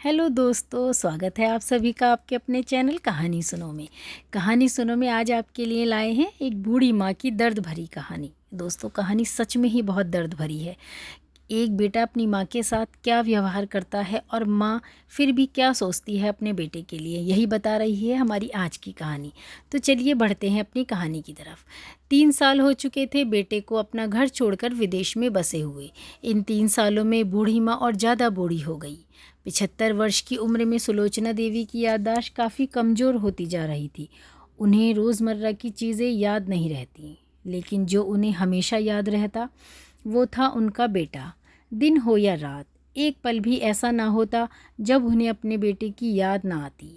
Hello दोस्तों, स्वागत है आप सभी का आपके अपने चैनल कहानी सुनो में। कहानी सुनो में आज आपके लिए लाए हैं एक बूढ़ी माँ की दर्द भरी कहानी। दोस्तों, कहानी सच में ही बहुत दर्द भरी है। एक बेटा अपनी माँ के साथ क्या व्यवहार करता है और माँ फिर भी क्या सोचती है अपने बेटे के लिए, यही बता रही है हमारी आज की कहानी। तो चलिए बढ़ते हैं अपनी कहानी की तरफ। 3 साल हो चुके थे बेटे को अपना घर छोड़कर विदेश में बसे हुए। इन 3 सालों में बूढ़ी माँ और ज़्यादा बूढ़ी हो गई। 75 वर्ष की उम्र में सुलोचना देवी की याददाश्त काफ़ी कमज़ोर होती जा रही थी। उन्हें रोज़मर्रा की चीज़ें याद नहीं रहती, लेकिन जो उन्हें हमेशा याद रहता वो था उनका बेटा। दिन हो या रात, एक पल भी ऐसा ना होता जब उन्हें अपने बेटे की याद ना आती।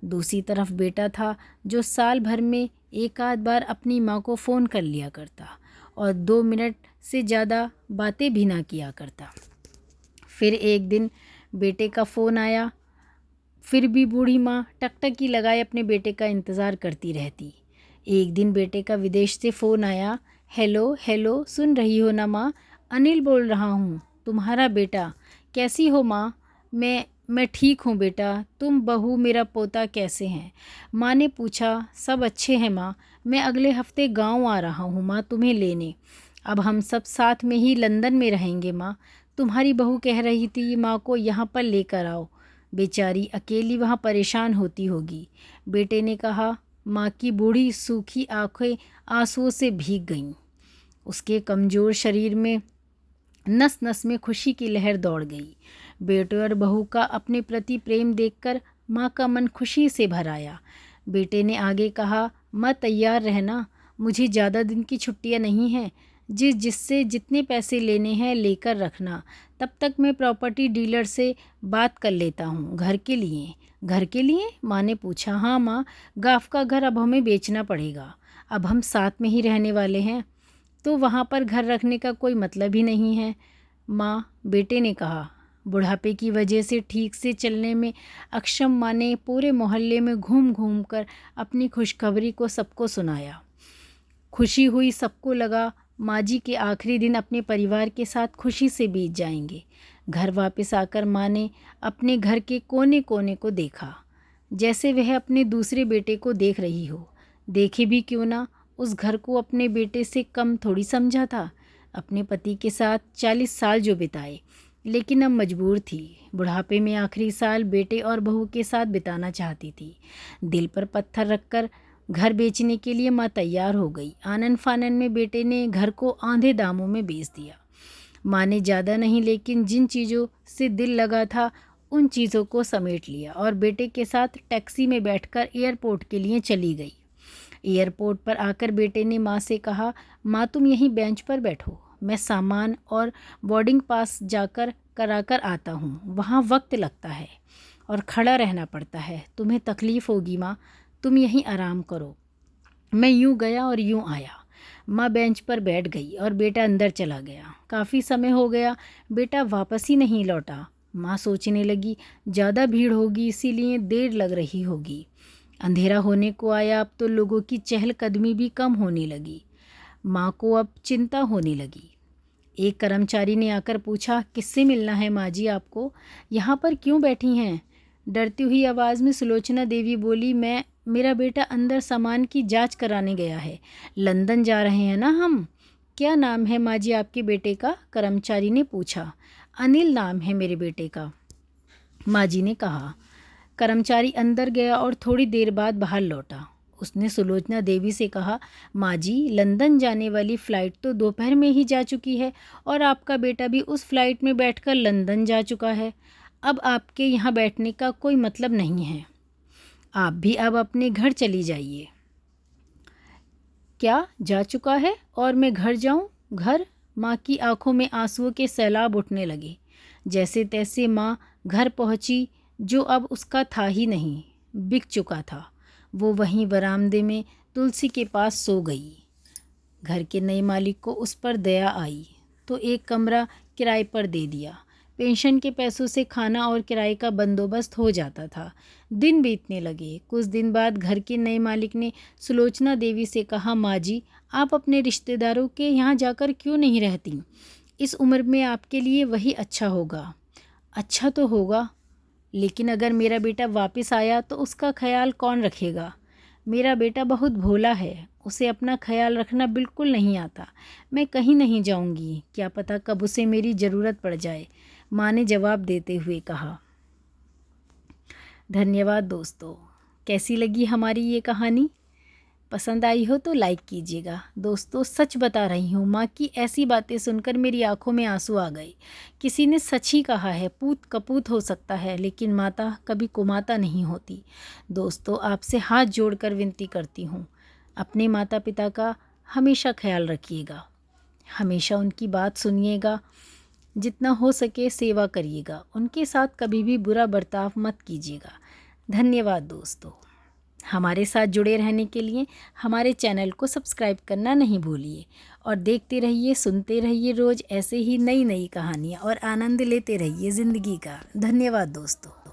दूसरी तरफ बेटा था जो साल भर में एक आध बार अपनी माँ को फ़ोन कर लिया करता और 2 मिनट से ज़्यादा बातें भी ना किया करता। फिर एक दिन बेटे का फ़ोन आया, फिर भी बूढ़ी माँ टकटकी लगाए अपने बेटे का इंतज़ार करती रहती। एक दिन बेटे का विदेश से फ़ोन आया। हेलो हेलो, सुन रही हो ना माँ? अनिल बोल रहा हूँ, तुम्हारा बेटा। कैसी हो माँ? मैं ठीक हूँ बेटा। तुम, बहू, मेरा पोता कैसे हैं? माँ ने पूछा। सब अच्छे हैं माँ। मैं अगले हफ्ते गांव आ रहा हूँ माँ तुम्हें लेने। अब हम सब साथ में ही लंदन में रहेंगे माँ। तुम्हारी बहू कह रही थी माँ को यहाँ पर लेकर आओ, बेचारी अकेली वहाँ परेशान होती होगी। बेटे ने कहा। माँ की बूढ़ी सूखी आंखें आंसुओं से भीग गईं। उसके कमज़ोर शरीर में नस नस में खुशी की लहर दौड़ गई। बेटे और बहू का अपने प्रति प्रेम देखकर माँ का मन खुशी से भर आया। बेटे ने आगे कहा। माँ तैयार रहना, मुझे ज़्यादा दिन की छुट्टियाँ नहीं हैं। जिससे जितने पैसे लेने हैं लेकर रखना। तब तक मैं प्रॉपर्टी डीलर से बात कर लेता हूँ। घर के लिए? घर के लिए? माँ ने पूछा। हाँ माँ, गाँव का घर अब हमें बेचना पड़ेगा। अब हम साथ में ही रहने वाले हैं, तो वहाँ पर घर रखने का कोई मतलब ही नहीं है माँ, बेटे ने कहा। बुढ़ापे की वजह से ठीक से चलने में अक्षम माँ ने पूरे मोहल्ले में घूम घूम कर अपनी खुशखबरी को सबको सुनाया। खुशी हुई, सबको लगा माँ जी के आखिरी दिन अपने परिवार के साथ खुशी से बीत जाएंगे। घर वापस आकर माँ ने अपने घर के कोने कोने को देखा, जैसे वह अपने दूसरे बेटे को देख रही हो। देखे भी क्यों ना, उस घर को अपने बेटे से कम थोड़ी समझा था। अपने पति के साथ 40 साल जो बिताए, लेकिन अब मजबूर थी बुढ़ापे में आखिरी साल बेटे और बहू के साथ बिताना चाहती थी। दिल पर पत्थर रखकर घर बेचने के लिए माँ तैयार हो गई। आनन फानन में बेटे ने घर को आंधे दामों में बेच दिया। माँ ने ज़्यादा नहीं, लेकिन जिन चीज़ों से दिल लगा था उन चीज़ों को समेट लिया और बेटे के साथ टैक्सी में बैठकर एयरपोर्ट के लिए चली गई। एयरपोर्ट पर आकर बेटे ने माँ से कहा। माँ, तुम यहीं बेंच पर बैठो, मैं सामान और बोर्डिंग पास जाकर कराकर आता हूँ। वहाँ वक्त लगता है और खड़ा रहना पड़ता है, तुम्हें तकलीफ़ होगी माँ, तुम यहीं आराम करो। मैं यूँ गया और यूँ आया। माँ बेंच पर बैठ गई और बेटा अंदर चला गया। काफ़ी समय हो गया, बेटा वापस ही नहीं लौटा। माँ सोचने लगी, ज़्यादा भीड़ होगी इसीलिए देर लग रही होगी। अंधेरा होने को आया, अब तो लोगों की चहलकदमी भी कम होने लगी। माँ को अब चिंता होने लगी। एक कर्मचारी ने आकर पूछा। किससे मिलना है माँ जी आपको? यहाँ पर क्यों बैठी हैं? डरती हुई आवाज़ में सुलोचना देवी बोली। मेरा बेटा अंदर सामान की जांच कराने गया है। लंदन जा रहे हैं ना हम। क्या नाम है माँ जी आपके बेटे का? कर्मचारी ने पूछा। अनिल नाम है मेरे बेटे का, माँ जी ने कहा। कर्मचारी अंदर गया और थोड़ी देर बाद बाहर लौटा। उसने सुलोचना देवी से कहा। माँ जी, लंदन जाने वाली फ़्लाइट तो दोपहर में ही जा चुकी है और आपका बेटा भी उस फ्लाइट में बैठकर लंदन जा चुका है। अब आपके यहाँ बैठने का कोई मतलब नहीं है। आप भी अब अपने घर चली जाइए। क्या जा चुका है और मैं घर जाऊँ? घर? माँ की आंखों में आंसुओं के सैलाब उठने लगे। जैसे तैसे माँ घर पहुँची, जो अब उसका था ही नहीं, बिक चुका था। वो वहीं बरामदे में तुलसी के पास सो गई। घर के नए मालिक को उस पर दया आई तो एक कमरा किराए पर दे दिया। पेंशन के पैसों से खाना और किराए का बंदोबस्त हो जाता था। दिन बीतने लगे। कुछ दिन बाद घर के नए मालिक ने सुलोचना देवी से कहा। माँ जी, आप अपने रिश्तेदारों के यहाँ जाकर क्यों नहीं रहती? इस उम्र में आपके लिए वही अच्छा होगा। अच्छा तो होगा, लेकिन अगर मेरा बेटा वापस आया तो उसका ख्याल कौन रखेगा? मेरा बेटा बहुत भोला है, उसे अपना ख्याल रखना बिल्कुल नहीं आता। मैं कहीं नहीं जाऊंगी, क्या पता कब उसे मेरी ज़रूरत पड़ जाए, माँ ने जवाब देते हुए कहा। धन्यवाद दोस्तों। कैसी लगी हमारी ये कहानी? पसंद आई हो तो लाइक कीजिएगा। दोस्तों सच बता रही हूँ, माँ की ऐसी बातें सुनकर मेरी आंखों में आंसू आ गए। किसी ने सच ही कहा है, पूत कपूत हो सकता है लेकिन माता कभी कुमाता नहीं होती। दोस्तों आपसे हाथ जोड़कर विनती करती हूँ, अपने माता पिता का हमेशा ख्याल रखिएगा, हमेशा उनकी बात सुनिएगा, जितना हो सके सेवा करिएगा, उनके साथ कभी भी बुरा बर्ताव मत कीजिएगा। धन्यवाद दोस्तों। हमारे साथ जुड़े रहने के लिए हमारे चैनल को सब्सक्राइब करना नहीं भूलिए और देखते रहिए, सुनते रहिए रोज़ ऐसे ही नई नई कहानियाँ और आनंद लेते रहिए ज़िंदगी का। धन्यवाद दोस्तों।